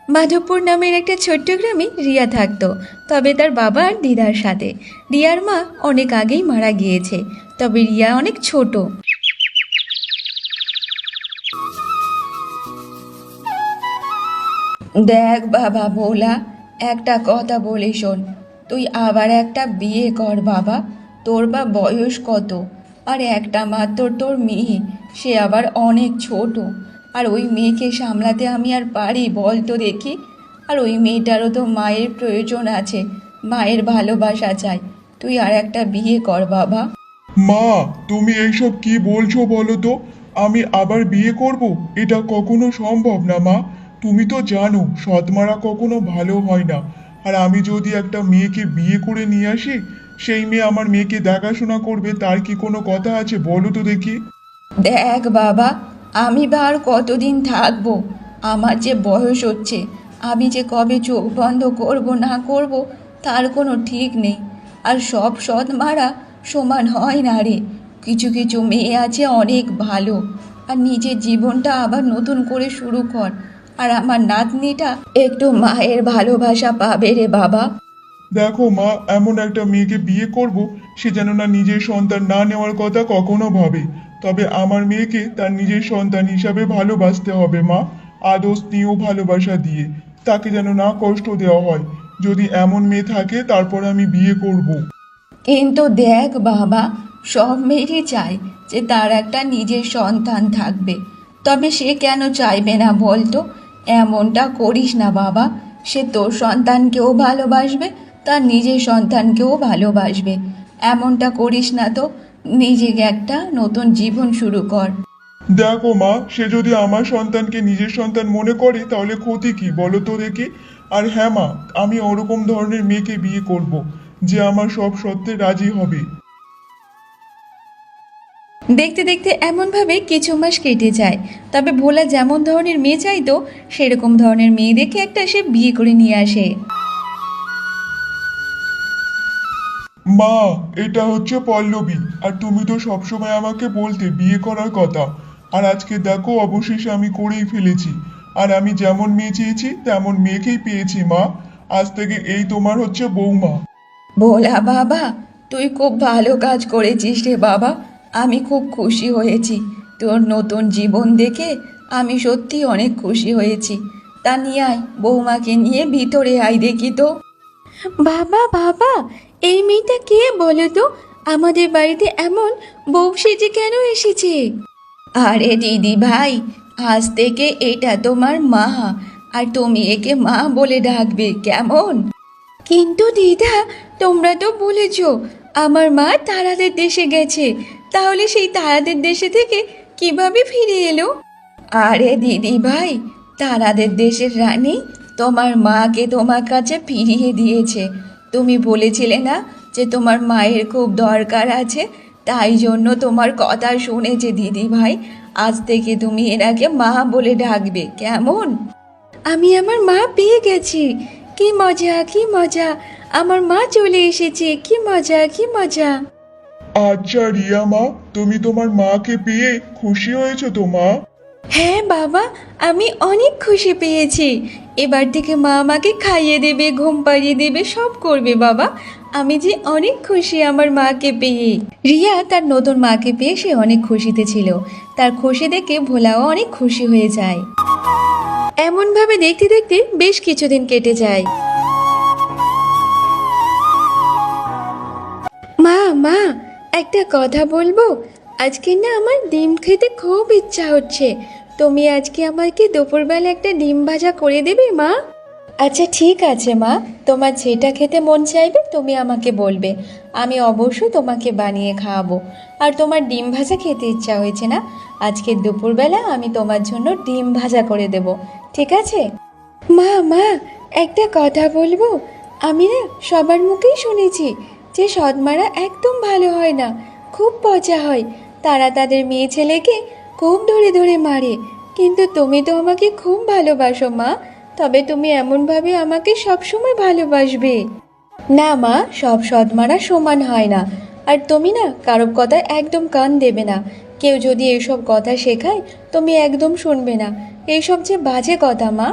মাধবপুর নামের একটা ছোট্ট গ্রামে রিয়া থাকতো। তবে তার বাবা আর দিদার সাথে। রিয়ার মা অনেক আগেই মারা গিয়েছে, তবে রিয়া অনেক ছোট। দেখ বাবা ভোলা, একটা কথা বলি শোন, তুই আবার একটা বিয়ে কর বাবা। তোর বা বয়স কত? আর একটা মাত্র তোর মেয়ে, সে আবার অনেক ছোট। আর ওই মেয়েকে সামলাতে আমি আর পারি বল তো দেখি? আর ওই মেয়েটারও তো মায়ের প্রয়োজন আছে, মায়ের ভালোবাসা চাই। তুই আর একটা বিয়ে কর বাবা। মা, তুমি এইসব কি বলছো বলো তো? আমি আবার বিয়ে করব? এটা কখনো সম্ভব না মা। তুমি তো জানো সৎমারা কখনো ভালো হয় না। আর আমি যদি একটা মেয়েকে বিয়ে করে নিয়ে আসি, সেই মেয়ে আমার মেয়েকে দেখাশোনা করবে, তার কি কোনো কথা আছে বলো তো দেখি? দেখ বাবা, আমি বা আর কতদিন থাকবো? আমার যে বয়স হচ্ছে, আমি যে কবে চোখ বন্ধ করব না করব তার কোনো ঠিক নেই। আর সব সৎ মারা সমান হয় না রে। কিছু কিছু মেয়ে আছে অনেক ভালো। আর নিজের জীবনটা আবার নতুন করে শুরু কর। আর আমার নাতনিটা একটু মায়ের ভালোবাসা পাবে রে বাবা। দেখো মা, এমন একটা মেয়েকে বিয়ে করব, সে যেন না নিজের সন্তান না নেওয়ার কথা কখনো ভাবে। তবে আমার মেয়েকে তার নিজের সন্তান হিসাবে ভালোবাসতে হবে মা। আদর স্নেহ ভালোবাসা দিয়ে, তাকে যেন না কষ্ট দেওয়া হয়। যদি এমন মেয়ে থাকে তারপর আমি বিয়ে করব। কিন্তু দেখ বাবা, সব মেয়েরই চায় যে তার একটা নিজের সন্তান থাকবে। তবে সে কেন চাইবে না বলতো? এমনটা করিস না বাবা। সে তোর সন্তানকেও ভালোবাসবে, তার নিজের সন্তানকেও ভালোবাসবে। এমনটা করিস না তো। নিজেকে একটা নতুন জীবন শুরু কর। দেখো মা, সে যদি আমার সন্তানকে নিজের সন্তান মনে করে তাহলে ক্ষতি কি বলো তো দেখি? আর হ্যাঁ মা, আমি ওরকম ধরনের মেয়েকে বিয়ে করব, যে আমার সব শর্তে রাজি হবে। দেখতে দেখতে এমনভাবে কিছু মাস কেটে যায়। তবে ভোলা যেমন ধরনের মেয়ে চাইতো, সেরকম ধরনের মেয়ে দেখে একটা সে বিয়ে করে নিয়ে আসে। মা, এটা হচ্ছে পল্লবী। আর তুমি তো সবসময় আমাকে বলতে বিয়ে করার কথা। আর আজকে দেখো অবশেষে আমি করেই ফেলেছি। আর আমি যেমন মেয়ে চেয়েছি তেমন মেয়েকেই পেয়েছি মা। আজ থেকে এই তোমার হচ্ছে বৌমা। ভোলা বাবা, তুই খুব ভালো কাজ করেছিস রে বাবা। আমি খুব খুশি হয়েছি। তোর নতুন জীবন দেখে আমি সত্যি অনেক খুশি হয়েছি। তা নিয়ে আয়, বৌমাকে নিয়ে ভিতরে আয় দেখি তো। বাবা বাবা, এই মেয়েটা কে বলো তো? আমাদের বাড়িতে এমন বউ সেজে কেন এসেছে? আরে দিদি ভাই, আজ থেকে এটা তোমার মা। আর তুমি একে মা বলে ডাকবে, কেমন? কিন্তু দিদা, তোমরা তো বলেছ আমার মা তারাদের দেশে গেছে। তাহলে সেই তারাদের দেশে থেকে কিভাবে ফিরে এলো? আরে দিদি ভাই, তারাদের দেশের রানী তোমার মাকে তোমার কাছে ফিরিয়ে দিয়েছে। তুমি বলেছিলে না যে তোমার মায়ের খুব দরকার আছে, তাই জন্য তোমার কথা শুনেছে দিদি ভাই। আজ থেকে তুমি এনাকে মা বলে ডাকবে, কেমন? আমি আমার মা পেয়ে গেছি। কি মজা, কি মজা! আমার মা চলে এসেছে, কি মজা, কি মজা! আচ্ছা রিয়া মা, তুমি তোমার মাকে পেয়ে খুশি হয়েছো তো মা? হ্যাঁ বাবা, আমি অনেক খুশি পেয়েছি। এবার থেকে মা আমাকে খাইয়ে দেবে, ঘুম পাড়িয়ে দেবে, সব করবে বাবা। আমি যে অনেক খুশি আমার মাকে পেয়ে। রিয়া তার নতুন মাকে পেয়ে সে অনেক খুশিতে ছিল। তার খুশি দেখে ভোলাও অনেক খুশি হয়ে যায়। এমনভাবে দেখতে দেখতে বেশ কিছুদিন কেটে যায়। মা মা, একটা কথা বলবো? আজকে না আমার ডিম খেতে খুব ইচ্ছা হচ্ছে। তুমি আজকে আমাকে দুপুরবেলা একটা ডিম ভাজা করে দেবে মা? আচ্ছা ঠিক আছে মা, তোমার যেটা খেতে মন চাইবে তুমি আমাকে বলবে। আমি অবশ্যই তোমাকে বানিয়ে খাওয়াবো। আর তোমার ডিম ভাজা খেতে ইচ্ছা হয়েছে না? আজকে দুপুরবেলা আমি তোমার জন্য ডিম ভাজা করে দেব, ঠিক আছে? মা মা, একটা কথা বলবো? আমি না সবার মুখেই শুনেছি যে সৎমারা একদম ভালো হয় না, খুব পচা হয়। তারা তাদের মেয়ে ছেলেকে খুব ধরে ধরে মারে। কিন্তু তুমি তো আমাকে খুব ভালোবাসো মা। তবে তুমি এমনভাবে আমাকে সবসময় ভালোবাসবে। না মা, সব সৎমারা সমান হয় না। আর তুমি না কারোর কথায় একদম কান দেবে না। কেউ যদি এইসব কথা শেখায় তুমি একদম শুনবে না। এইসব যে বাজে কথা মা,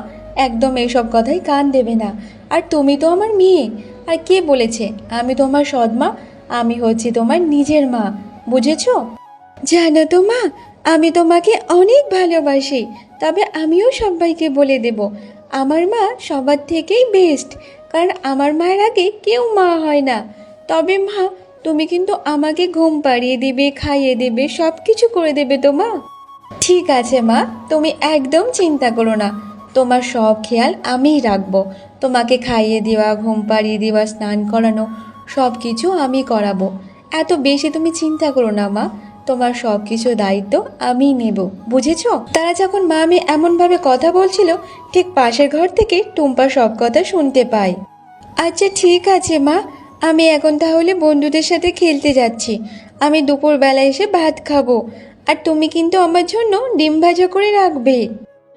একদম এইসব কথাই কান দেবে না। আর তুমি তো আমার মেয়ে। আর কে বলেছে আমি তোমার সৎমা? আমি হচ্ছি তোমার নিজের মা, বুঝেছো? জানো তো মা, আমি তোমাকে অনেক ভালোবাসি। তবে আমিও সবাইকে বলে দেব, আমার মা সবার থেকেই বেস্ট। কারণ আমার মায়ের আগে কেউ মা হয় না। তবে মা, তুমি কিন্তু আমাকে ঘুম পাড়িয়ে দেবে, খাইয়ে দেবে, সব কিছু করে দেবে তো মা? ঠিক আছে মা, তুমি একদম চিন্তা করো না। তোমার সব খেয়াল আমিই রাখবো। তোমাকে খাইয়ে দেওয়া, ঘুম পাড়িয়ে দেওয়া, স্নান করানো, সব কিছু আমি করাবো। এত বেশি তুমি চিন্তা করো না মা। তোমার সব কিছু দায়িত্ব আমিই নেব, বুঝেছো? তারা যখন মা আমি এমনভাবে কথা বলছিল, ঠিক পাশের ঘর থেকে টুম্পা সব কথা শুনতে পায়। আচ্ছা ঠিক আছে মা, আমি এখন তাহলে বন্ধুদের সাথে খেলতে যাচ্ছি। আমি দুপুরবেলা এসে ভাত খাবো। আর তুমি কিন্তু আমার জন্য ডিম ভাজা করে রাখবে।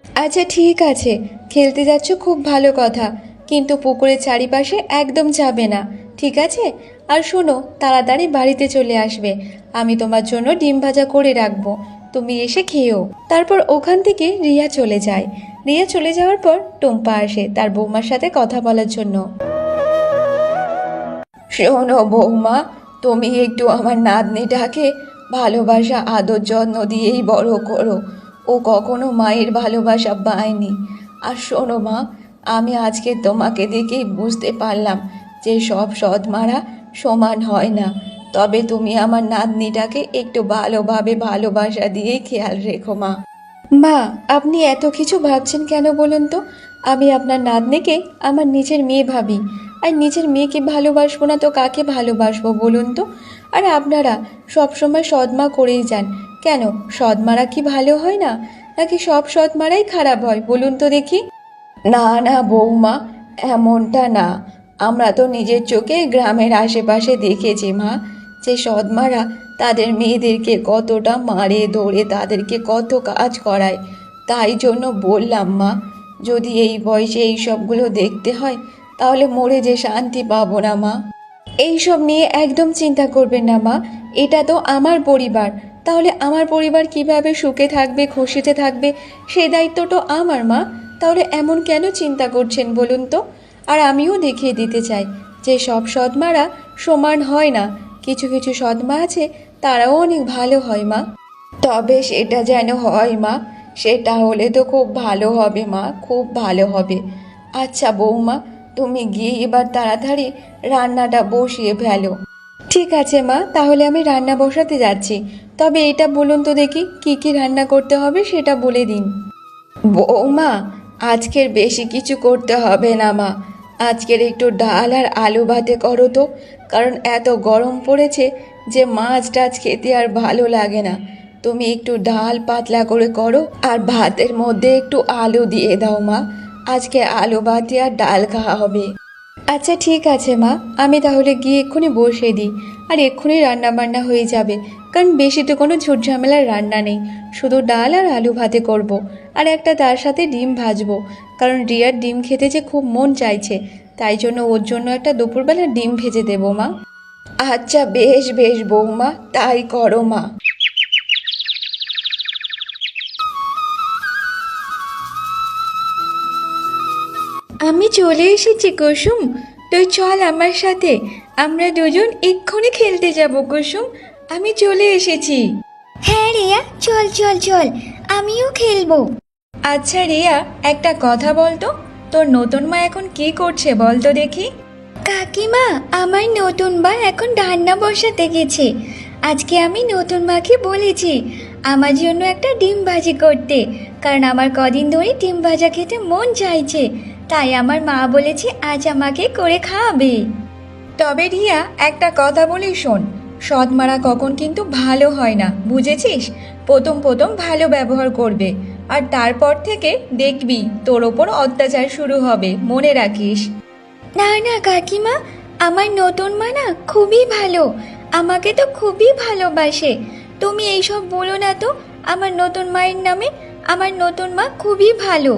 আচ্ছা ঠিক আছে, খেলতে যাচ্ছ খুব ভালো কথা, কিন্তু পুকুরের চারিপাশে একদম যাবে না, ঠিক আছে? আর শোনো, তাড়াতাড়ি বাড়িতে চলে আসবে। আমি তোমার জন্য ডিম ভাজা করে রাখবো, তুমি এসে খেয়েও। তারপর ওখান থেকে রিয়া চলে যায়। রিয়া চলে যাওয়ার পর টুম্পা আসে তার বৌমার সাথে কথা বলার জন্য। শোনো বৌমা, তুমি একটু আমার নাতনিটাকে ভালোবাসা, আদর, যত্ন দিয়েই বড় করো। ও কখনো মায়ের ভালোবাসা পায়নি। আর শোনো মা, আমি আজকে তোমাকে দেখেই বুঝতে পারলাম যে সব সৎ মারা সমান হয় না। তবে তুমি আমার নাতনিটাকে একটু ভালোভাবে ভালোবাসা দিয়েই খেয়াল রেখো মা। মা, আপনি এত কিছু ভাবছেন কেন বলুন তো? আমি আপনার নাতনিকে আমার নিজের মেয়ে ভাবি। আর নিজের মেয়েকে ভালোবাসবো না তো কাকে ভালোবাসবো বলুন তো? আর আপনারা সবসময় সৎমা করেই যান। কেন, সৎমারা কি ভালো হয় না? নাকি সব সৎমারাই খারাপ হয় বলুন তো দেখি? না না বৌমা, এমনটা না। আমরা তো নিজের চোখে গ্রামের আশেপাশে দেখেছি মা, যে সৎমারা তাদের মেয়েদেরকে কতটা মারে ধরে তাদেরকে কত কাজ করায়। তাই জন্য বললাম মা, যদি এই বয়সে এই সবগুলো দেখতে হয় তাহলে মরে যে শান্তি পাবো না মা। এইসব নিয়ে একদম চিন্তা করবেন না মা, এটা তো আমার পরিবার। তাহলে আমার পরিবার কিভাবে সুখে থাকবে, খুশিতে থাকবে, সেই দায়িত্ব তো আমার মা। তাহলে এমন কেন চিন্তা করছেন বলুন তো? আর আমিও দেখিয়ে দিতে চাই যে সব সৎমারা সমান হয় না। কিছু কিছু সৎমা আছে, তারাও অনেক ভালো হয় মা। তবে সেটা যেন হয় মা, সেটা হলে তো খুব ভালো হবে মা, খুব ভালো হবে। আচ্ছা বৌমা, তুমি গিয়ে এবার তাড়াতাড়ি রান্নাটা বসিয়ে ফেলো। ঠিক আছে মা, তাহলে আমি রান্না বসাতে যাচ্ছি। তবে এটা বলুন তো দেখি, কি কি রান্না করতে হবে সেটা বলে দিন। বৌমা, আজকের বেশি কিছু করতে হবে না মা। আজকের একটু ডাল আর আলু ভাতে করো তো। কারণ এত গরম পড়েছে যে মাছ টাছ খেতে আর ভালো লাগে না। তুমি একটু ডাল পাতলা করে করো আর ভাতের মধ্যে একটু আলু দিয়ে দাও মা। আজকে আলু ভাতে আর ডাল খাওয়া হবে। আচ্ছা ঠিক আছে মা, আমি তাহলে গিয়ে এক্ষুনি বসিয়ে দিই। আর এক্ষুনি রান্না বান্না হয়ে যাবে। কারণ বেশি তো কোনো ঝুট ঝামেলার রান্না নেই, শুধু ডাল আর আলু ভাতে করব। আর একটা তার সাথে ডিম ভাজবো। কারণ রিয়ার ডিম খেতে যে খুব মন চাইছে, তাই জন্য ওর জন্য একটা দুপুরবেলা ডিম ভেজে দেবো মা। আচ্ছা বেশ বেশ বৌমা, তাই করো মা। আমি চলে এসেছি কুসুম, তুই চল আমার সাথে। আমরা দুজন এক্ষুনি খেলতে যাব কুসুম, আমি চলে এসেছি। হ্যাঁ রিয়া, চল চল চল, আমিও খেলবো। আচ্ছা রিয়া, একটা কথা বলতো, তোর নতুন মা এখন কি করছে বলতো দেখি? কাকিমা, আমার নতুন মা এখন রান্না বসাতে গেছে। আজকে আমি নতুন মাকে বলেছি আমার জন্য একটা ডিম ভাজি করতে, কারণ আমার কদিন ধরে ডিম ভাজা খেতে মন চাইছে। তাই আমার মা বলেছে আজ আমাকে করে খাওয়াবে। তবে রিয়া, একটা কথা বলি শোন, সৎ মারা কখন কিন্তু ভালো হয় না, বুঝেছিস? প্রথম প্রথম ভালো ব্যবহার করবে, আর তারপর থেকে দেখবি তোর ওপর অত্যাচার শুরু হবে, মনে রাখিস। না না কাকিমা, আমার নতুন মা না খুবই ভালো, আমাকে তো খুবই ভালোবাসে। তুমি এইসব বলো না তো আমার নতুন মায়ের নামে। আমার নতুন মা খুবই ভালো।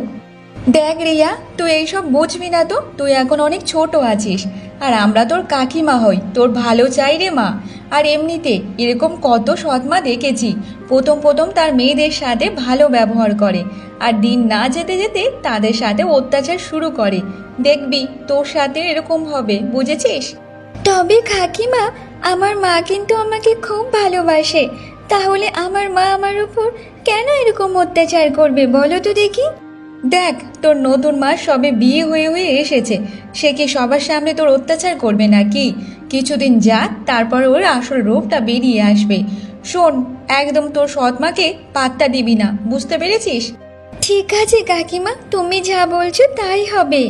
দেখ রিয়া, তুই এইসব বুঝবি না তো, তুই এখন অনেক ছোট আছিস। আর আমরা তোর কাকিমা হই, তোর ভালো চাই রে মা। আর এমনিতে এরকম কত সৎ মা দেখেছি, প্রথম প্রথম তার মেয়েদের সাথে ভালো ব্যবহার করে, আর দিন না যেতে যেতে তাদের সাথে অত্যাচার শুরু করে। দেখবি তোর সাথে এরকম হবে, বুঝেছিস? তবে কাকিমা, আমার মা কিন্তু আমাকে খুব ভালোবাসে। তাহলে আমার মা আমার উপর কেন এরকম অত্যাচার করবে বলো তো দেখি? দেখ, তোর নতুন মা সবে বিয়ে হয়ে হয়ে এসেছে, সে কি সবার সামনে তোর অত্যাচার করবে নাকি? কিছুদিন যাক, তারপর ওর আসল রূপটা বেরিয়ে আসবে। শোন, একদম তোর সৎ মাকে পাত্তা দিবি না, বুঝতে পেরেছিস? ঠিক আছে কাকিমা, তুমি যা বলছো তাই হবে।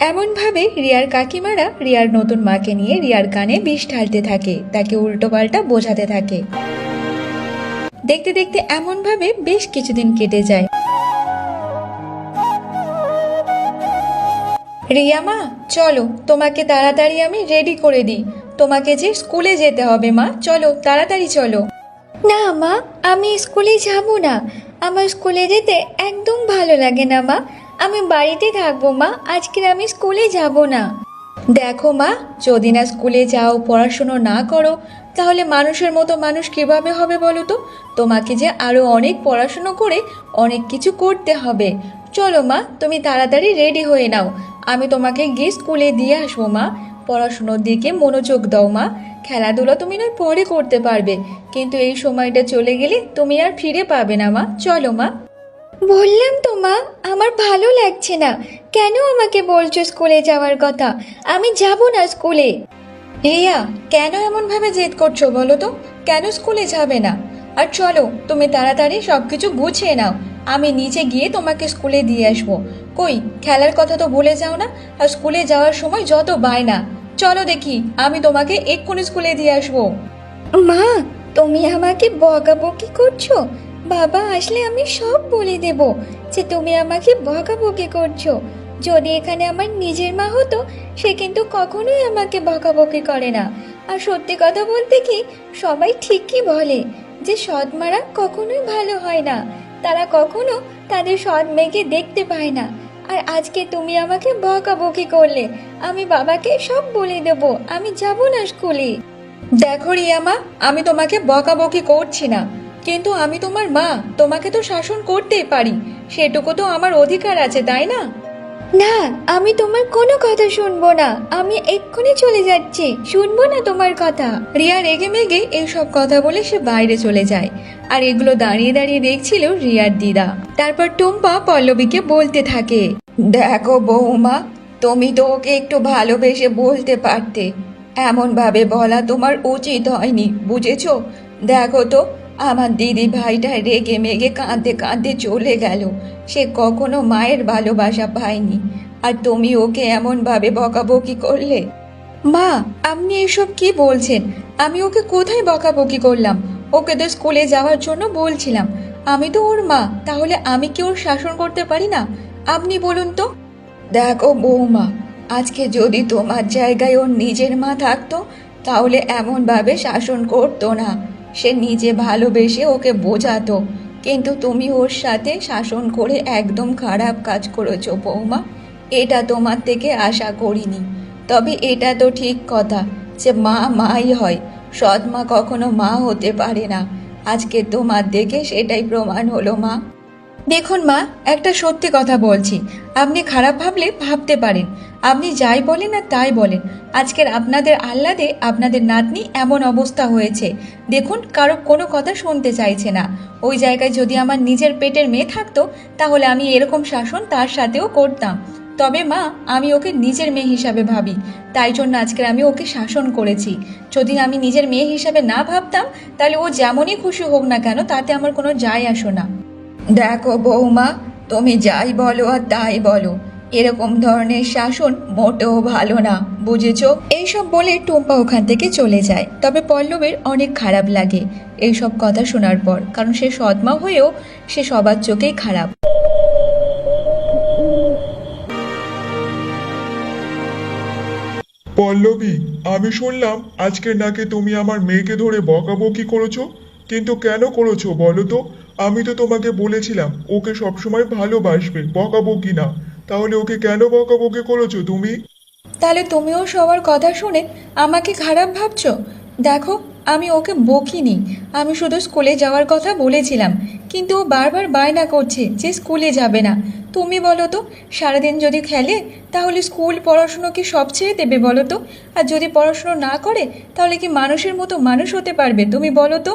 এমনভাবে রিয়ার কাকিমারা রিয়ার নতুন মাকে নিয়ে রিয়ার কানে বিষ ঢালতে থাকে, তাকে উল্টো পাল্টা বোঝাতে থাকে। দেখতে দেখতে এমনভাবে বেশ কিছুদিন কেটে যায়। রিয়া মা, চলো, তোমাকে তাড়াতাড়ি আমি রেডি করে দিই। তোমাকে যে স্কুলে যেতে হবে মা, চলো তাড়াতাড়ি চলো। না মা, আমি স্কুলে যাব না। আমার স্কুলে যেতে একদম ভালো লাগে না মা। আমি বাড়িতে থাকবো মা, আজকে আমি স্কুলে যাব না। দেখো মা, যদি না স্কুলে যাও, পড়াশুনো না করো, তাহলে মানুষের মতো মানুষ কিভাবে হবে বলো তো? তোমাকে যে আরো অনেক পড়াশুনো করে অনেক কিছু করতে হবে। চলো মা, তুমি তাড়াতাড়ি রেডি হয়ে নাও, আমি তোমাকে গিয়ে স্কুলে দিয়ে আসবো মা। পড়াশুনোর দিকে মনোযোগ দাও মা। খেলাধুলা তুমি নয় পরে করতে পারবে, কিন্তু এই সময়টা চলে গেলে তুমি আর ফিরে পাবে না মা। চলো মা। বললাম তো মা, আমার ভালো লাগছে না। কেন আমাকে বলছো স্কুলে যাওয়ার কথা? আমি যাব না স্কুলে। রিয়া, কেন এমন ভাবে জেদ করছো বলো তো? কেন স্কুলে যাবে না? আর চলো, তুমি তাড়াতাড়ি সবকিছু গুছিয়ে নাও, আমি নিচে গিয়ে তোমাকে স্কুলে দিয়ে আসবো। কই, খেলার কথা তো ভুলে যাও না। আর স্কুলে যাওয়ার সময় যত বায়না। চলো দেখি, আমি তোমাকে এক্ষুনি স্কুলে দিয়ে আসবো। মা, তুমি আমাকে বকাবকি করছো? বাবা আসলে আমি সব বলে দেব যে তুমি আমাকে বকাবকি করছো। যদি এখানে আমার নিজের মা হতো, সে কিন্তু কখনোই আমাকে বকাবকি করে না। আর সত্যি কথা বলতে কি, সবাই ঠিকই বলে যে সৎ মারা কখনোই ভালো হয় না। তারা কখনো তাদের সৎ মেয়েকে দেখতে পায় না। আর আজকে তুমি আমাকে বকাবকি করলে, আমি বাবাকে সব বলে দেব। আমি যাব না স্কুলে। দেখো রিয়া মা, আমি তোমাকে বকাবকি করছি না, কিন্তু আমি তোমার মা, তোমাকে তো শাসন করতেই পারি, সেটুকু তো আমার অধিকার আছে, তাই না? না, আমি তোমার কোনো কথা শুনবো না। আমি এক্ষুনি চলে যাচ্ছি, শুনবো না তোমার কথা। রিয়া রেগে মেগে এইসব কথা বলে সে বাইরে চলে যায়। আর এগুলো দাঁড়িয়ে দাঁড়িয়ে দেখছিল রিয়ার দিদা। তারপর টুম্পা পল্লবীকে বলতে থাকে, দেখো বৌমা, তুমি তো ওকে একটু ভালোবেসে বলতে পারতে, এমন ভাবে বলা তোমার উচিত হয়নি, বুঝেছো? দেখো তো, আমার দিদি ভাইটা রেগে মেগে কাঁদতে কাঁদতে চলে গেল, সে কখনো মায়ের ভালোবাসা পায়নি, আর তুমি ওকে এমন ভাবে বকাবকি করলে। মা, আপনি এসব কি বলছেন? আমি ওকে কোথায় বকাবকি করলাম? ওকে তো স্কুলে যাওয়ার জন্য বলছিলাম। আমি তো ওর মা, তাহলে আমি কি ওর শাসন করতে পারি না? আপনি বলুন তো। দেখো বৌমা, আজকে যদি তোমার জায়গায় ওর নিজের মা থাকতো, তাহলে এমনভাবে শাসন করতো না, সে নিজে ভালোবেসে ওকে বোঝাতো। কিন্তু তুমি ওর সাথে শাসন করে একদম খারাপ কাজ করেছো বৌমা, এটা তোমার থেকে আশা করিনি। তবে এটা তো ঠিক কথা যে মা মাই হয়, সৎ মা কখনো মা হতে পারে না। আজকে তোমার দেখে সেটাই প্রমাণ হলো মা। দেখুন মা, একটা সত্যি কথা বলছি, আপনি খারাপ ভাবলে ভাবতে পারেন, আপনি যাই বলেন আর তাই বলেন, আজকের আপনাদের আহ্লাদে আপনাদের নাতনি এমন অবস্থা হয়েছে। দেখুন, কারো কোনো কথা শুনতে চাইছে না। ওই জায়গায় যদি আমার নিজের পেটের মেয়ে থাকতো, তাহলে আমি এরকম শাসন তার সাথেও করতাম। তবে মা, আমি ওকে নিজের মেয়ে হিসাবে ভাবি, তাই জন্য আজকে আমি ওকে শাসন করেছি। যদি আমি নিজের মেয়ে হিসাবে না ভাবতাম, তাহলে ও যেমনই খুশি হোক না কেন, তাতে আমার কোনো যায় আসো না। দেখো বৌমা, তুমি যাই বলো আর তাই বলো, এরকম ধরনের শাসন মোটেও ভালো না, বুঝেছো? এইসব বলে টুম্পা ওখান থেকে চলে যায়। তবে পল্লবীর অনেক খারাপ লাগে এইসব কথা শোনার পর, কারণ সে সৎমা হয়েও সে সবার চোখেই খারাপ। পল্লবী, আমি শুনলাম আজকে নাকি তুমি আমার মেয়েকে ধরে বকাবকি করেছো, কিন্তু কেন করেছো বলো তো? আমি তো তোমাকে বলেছিলাম ওকে সবসময় ভালোবাসবে, বকাবকি না। তাহলে ওকে কেন বকাবকি করেছো তুমি? তাহলে তুমিও সবার কথা শুনে আমাকে খারাপ ভাবছো? দেখো, আমি ওকে বকিনি, আমি শুধু স্কুলে যাওয়ার কথা বলেছিলাম, কিন্তু ও বারবার বায়না করছে যে স্কুলে যাবে না। তুমি বলো তো, সারাদিন যদি খেলে তাহলে স্কুল পড়াশুনো কি সব ছেড়ে দেবে বলো তো? আর যদি পড়াশুনো না করে তাহলে কি মানুষের মতো মানুষ হতে পারবে তুমি বলো তো?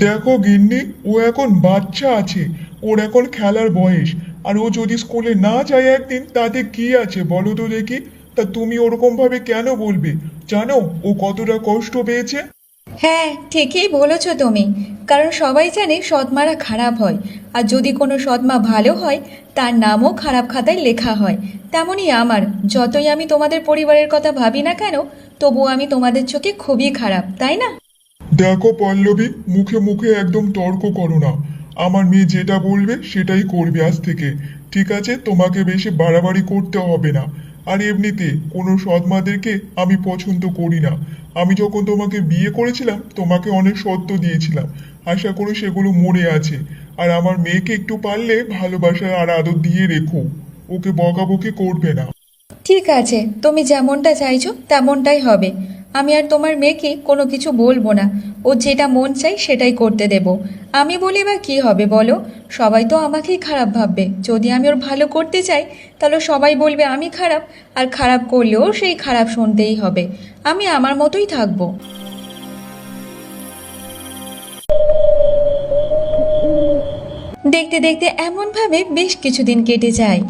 দেখো গিন্নি, ও এখন বাচ্চা আছে, ওর এখন খেলার বয়স। আর ও যদি স্কুলে না যায় একদিন, তাতে কি আছে বলো তো দেখি? তা তুমি ওরকম ভাবে কেন বলবে? জানো ও কতটা কষ্ট পেয়েছে? হ্যাঁ, ঠিকই বলেছ তুমি। কারণ সবাই জানে সৎমারা খারাপ হয়, আর যদি কোনো সৎমা ভালো হয় তার নামও খারাপ খাতায় লেখা হয়। তেমনই আমার, যতই আমি তোমাদের পরিবারের কথা ভাবি না কেন, তবুও আমি তোমাদের চোখে খুবই খারাপ, তাই না? দেখো পল্লবী, মুখে মুখে একদম তর্ক করো না। আমার মেয়ে যেটা বলবে সেটাই করবে আজ থেকে, ঠিক আছে? তোমাকে বেশি বাড়াবাড়ি করতে হবে না। আর এমনিতে কোনো সৎমাদেরকে আমি পছন্দ করি না। আমি যখন তোমাকে বিয়ে করেছিলাম তোমাকে অনেক শর্ত দিয়েছিলাম, আশা করি সেগুলো মনে আছে। আর আমার মেয়েকে একটু পারলে ভালোবাসা আর আদর দিয়ে রেখো, ওকে বকাবকি করবে না। ঠিক আছে, তুমি যেমনটা চাইছো তেমনটাই হবে। আমি আর তোমার মেয়েকে কোনো কিছু বলবো না, ও যেটা মন চাই সেটাই করতে দেব। আমি বলি বা কী হবে বলো? সবাই তো আমাকেই খারাপ ভাববে। যদি আমি ওর ভালো করতে চাই তাহলে সবাই বলবে আমি খারাপ, আর খারাপ করলেও সেই খারাপ শুনতেই হবে। আমি আমার মতোই থাকবো। দেখতে দেখতে এমনভাবে বেশ কিছুদিন কেটে যায়।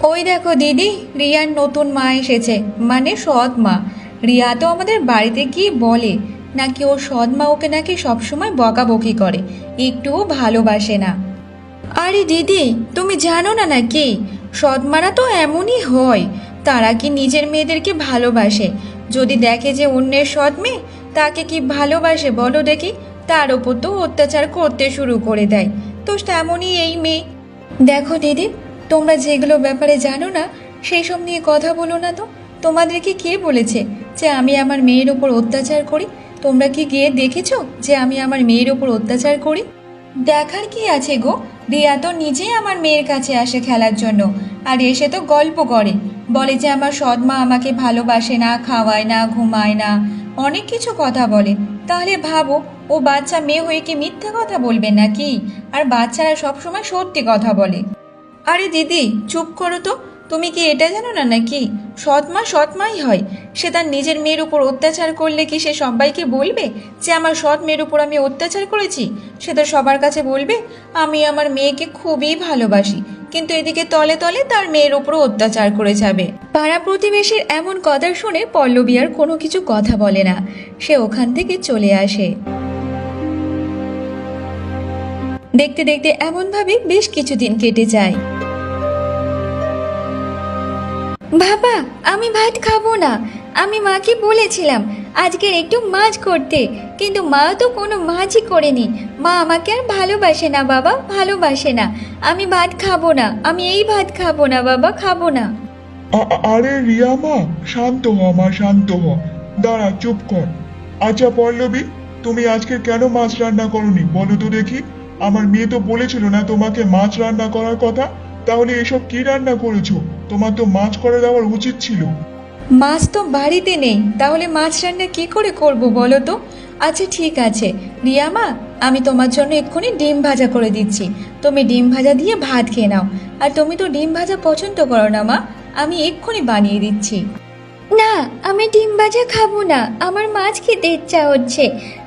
ওই দেখো দিদি, রিয়ার নতুন মা এসেছে, মানে সৎ মা। রিয়া তো আমাদের বাড়িতে গিয়ে বলে নাকি ওর সৎ মা ওকে নাকি সবসময় বকাবকি করে, একটুও ভালোবাসে না। আরে দিদি, তুমি জানো না নাকি সৎ মারা তো এমনই হয়। তারা কি নিজের মেয়েদেরকে ভালোবাসে? যদি দেখে যে অন্যের সৎ মেয়ে তাকে কি ভালোবাসে বলো দেখি? তার ওপর তো অত্যাচার করতে শুরু করে দেয়। তো তেমনই এই মেয়ে। দেখো দিদি, তোমরা যেগুলো ব্যাপারে জানো না সেই সব নিয়ে কথা বলো না তো। তোমাদেরকে কে বলেছে যে আমি আমার মেয়ের ওপর অত্যাচার করি? তোমরা কি গিয়ে দেখেছো যে আমি আমার মেয়ের ওপর অত্যাচার করি? দেখার কি আছে গো? রিয়া তো নিজেই আমার মেয়ের কাছে আসে খেলার জন্য, আর এসে তো গল্প করে, বলে যে আমার সৎ মা আমাকে ভালোবাসে না, খাওয়ায় না, ঘুমায় না, অনেক কিছু কথা বলে। তাহলে ভাবো, ও বাচ্চা মেয়ে হয়ে কি মিথ্যে কথা বলবে নাকি? আর বাচ্চারা সবসময় সত্যি কথা বলে। আরে দিদি, চুপ করো তো। তুমি কি এটা জানো না নাকি সৎমা সৎমাই হয়? সে তার নিজের মেয়ের উপর অত্যাচার করলে কি সে সবাইকে বলবে যে আমার সৎ মেয়ের উপর আমি অত্যাচার করেছি? সে তো সবার কাছে বলবে আমি আমার মেয়েকে খুবই ভালোবাসি, কিন্তু এদিকে তলে তলে তার মেয়ের উপর অত্যাচার করে যাবে। পাড়া প্রতিবেশীর এমন কথা শুনে পল্লবী আর কোনো কিছু কথা বলে না, সে ওখান থেকে চলে আসে। দেখতে দেখতে এমনভাবে বেশ কিছুদিন কেটে যায়। বাবা, আমি ভাত খাবো না। আমি মাকে বলেছিলাম আজকের একটু মাছ করতে, কিন্তু মা তো কোনো মাছই করেনি। মা আমাকে আর ভালোবাসে না বাবা, ভালোবাসে না। আমি ভাত খাবো না, আমি এই ভাত খাবো না বাবা, খাবো না। আরে রিয়া মা, শান্ত হ মা, শান্ত হ। দাঁড়া, চুপ কর। আচ্ছা পল্লবী, তুমি আজকে কেন মাছ রান্না করনি বলো তো দেখি? আমার মেয়ে তো বলেছিল না তোমাকে মাছ রান্না করার কথা? তাহলে এসব কি রান্না করেছো? তোমার তো মাছ করে দেওয়ার উচিত ছিল। মাছ তো বাড়িতে নেই, তাহলে মাছ রান্না কি করে করব বলো তো? আচ্ছা ঠিক আছে রিয়া মা, আমি তোমার জন্য এক্ষুনি ডিম ভাজা করে দিচ্ছি। তুমি ডিম ভাজা দিয়ে ভাত খেয়ে নাও। আর তুমি তো ডিম ভাজা পছন্দ করো না মা, আমি এক্ষুনি বানিয়ে দিচ্ছি। না, আমি ডিম ভাজা খাবো না, আমার মাছ খেতে ইচ্ছা হচ্ছে।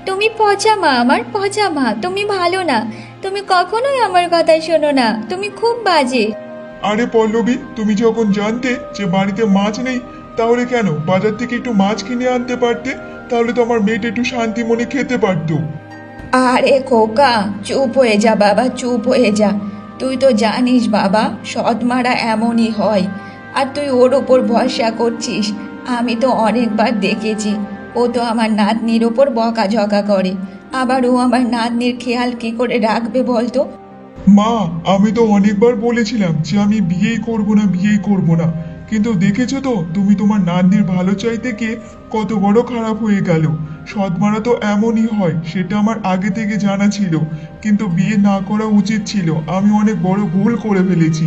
তুমি পচা মা, আমার পচা মা, তুমি ভালো না। তুমি কখনোই আমার কথা শোনো না, তুমি খুব বাজে। আরে পল্লবী, তুমি যখন জানতে যে বাড়িতে মাছ নেই, তাহলে কেন বাজার থেকে একটু মাছ কিনে আনতে পারতে? তাহলে তো আমার মেয়েটা একটু শান্তি মনে খেতে পারতো। আরে খোকা, চুপ হয়ে যা বাবা, চুপ হয়ে যা। তুই তো জানিস বাবা, সৎমারা এমনই হয়। আর তুই ওর ওপর ভরসা করছিস। আমি তো অনেকবার দেখেছি, ও তো আমার নাতনির ওপর বকাঝকা করে। আবার ও আমার নাতনির খেয়াল কি করে রাখবে বলতো? মা, আমি তো অনেকবার বলেছিলাম যে আমি বিয়েই করব না, বিয়েই করব না। কিন্তু দেখেছো তো তুমি তোমার নাতনির ভালো চাইতে গিয়ে কত বড় খারাপ হয়ে গেল। সৎমারা তো এমনই হয়, সেটা আমার আগে থেকে জানা ছিল, কিন্তু বিয়ে না করা উচিত ছিল। আমি অনেক বড় ভুল করে ফেলেছি।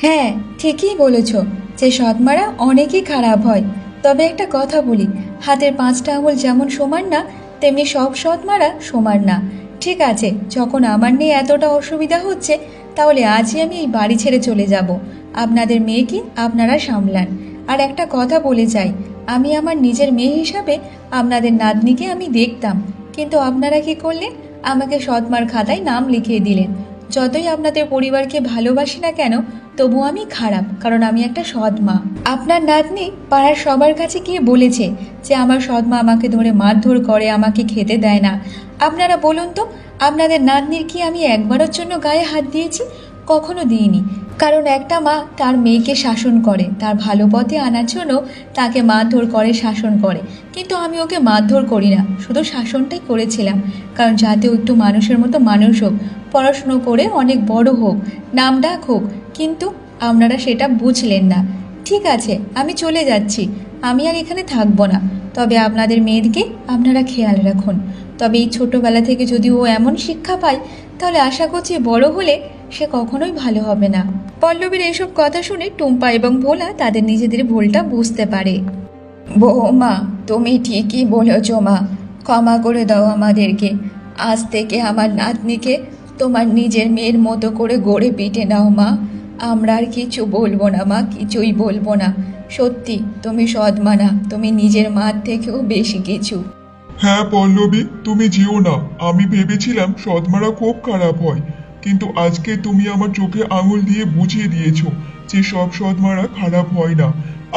হ্যাঁ, ঠিকই বলেছ যে সৎমারা অনেকই খারাপ হয়। তবে একটা কথা বলি, হাতের 5টা আঙুল যেমন সমান না, তেমনি সব সৎমারা সমান না। ঠিক আছে, যখন আমার নিয়ে এতটা অসুবিধা হচ্ছে, তাহলে আজই আমি এই বাড়ি ছেড়ে চলে যাব। আপনাদের মেয়েকে আপনারা সামলান। আর একটা কথা বলে যাই, আমি আমার নিজের মেয়ে হিসাবে আপনাদের নাতনিকে আমি দেখতাম, কিন্তু আপনারা কি করলেন? আমাকে সৎমার খাতায় নাম লিখিয়ে দিলেন। যতই আপনাদের পরিবারকে ভালোবাসি না কেন, তবু আমি খারাপ, কারণ আমি একটা সৎ মা। আপনার নাতনি পাড়ার সবার কাছে গিয়ে বলেছে যে আমার সৎ মা আমাকে ধরে মারধর করে, আমাকে খেতে দেয় না। আপনারা বলুন তো, আপনাদের নাতনির কি আমি একবারের জন্য গায়ে হাত দিয়েছি? কখনো দিইনি। কারণ একটা মা তার মেয়েকে শাসন করে, তার ভালো পথে আনার জন্য তাকে মারধর করে, শাসন করে। কিন্তু আমি ওকে মারধর করি না, শুধু শাসনটাই করেছিলাম, কারণ যাতে ও একটু মানুষের মতো মানুষ হোক, পড়াশুনো করে অনেক বড় হোক, নামডাক হোক। কিন্তু আপনারা সেটা বুঝলেন না। ঠিক আছে, আমি চলে যাচ্ছি, আমি আর এখানে থাকবো না। তবে আপনাদের মেয়েদিকে আপনারা খেয়াল রাখুন। তবে এই ছোটোবেলা থেকে যদি ও এমন শিক্ষা পায়, তাহলে আশা করছি বড় হলে সে কখনোই ভালো হবে না। পল্লবীর এসব কথা শুনে টুম্পা এবং ভোলা তাদের নিজেদের ভুলটা বুঝতে পারে। বৌমা, তুমি ঠিকই বলেছ মা, ক্ষমা করে দাও আমাদেরকে। আজ থেকে আমার নাতনিকে তোমার নিজের মেয়ের মতো করে গড়ে পিটে নাও মা। আমরা আর কিছু বলবো না মা, কিছুই বলবো না। সত্যি তুমি সৎ মা না, তুমি নিজের মার থেকেও বেশি কিছু। হ্যাঁ পল্লবী, তুমি যেও না। আমি ভেবেছিলাম সৎমারা খুব খারাপ হয়, কিন্তু আজকে তুমি আমার চোখে আঙুল দিয়ে বুঝিয়ে দিয়েছো যে সব সৎমারা খারাপ হয় না।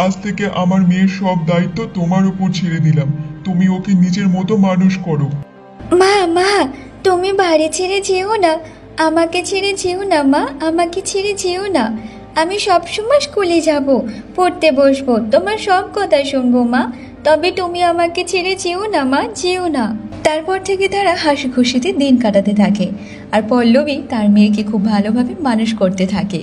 আজ থেকে আমার মেয়ের সব দায়িত্ব তোমার উপর ছেড়ে দিলাম। তুমি ওকে নিজের মতো মানুষ করো। মা মা, তুমি বাড়ি ছেড়ে যেও না, আমাকে ছেড়ে যেও না মা, আমাকে ছেড়ে যেও না। আমি সবসময় স্কুলে যাব, পড়তে বসবো, তোমার সব কথা শুনবো মা। তবে তুমি আমাকে ছেড়ে যেও না মা, যেও না। তারপর থেকে তারা হাসি খুশিতে দিন কাটাতে থাকে, আর পল্লবী তার মেয়েকে খুব ভালোভাবে মানুষ করতে থাকে।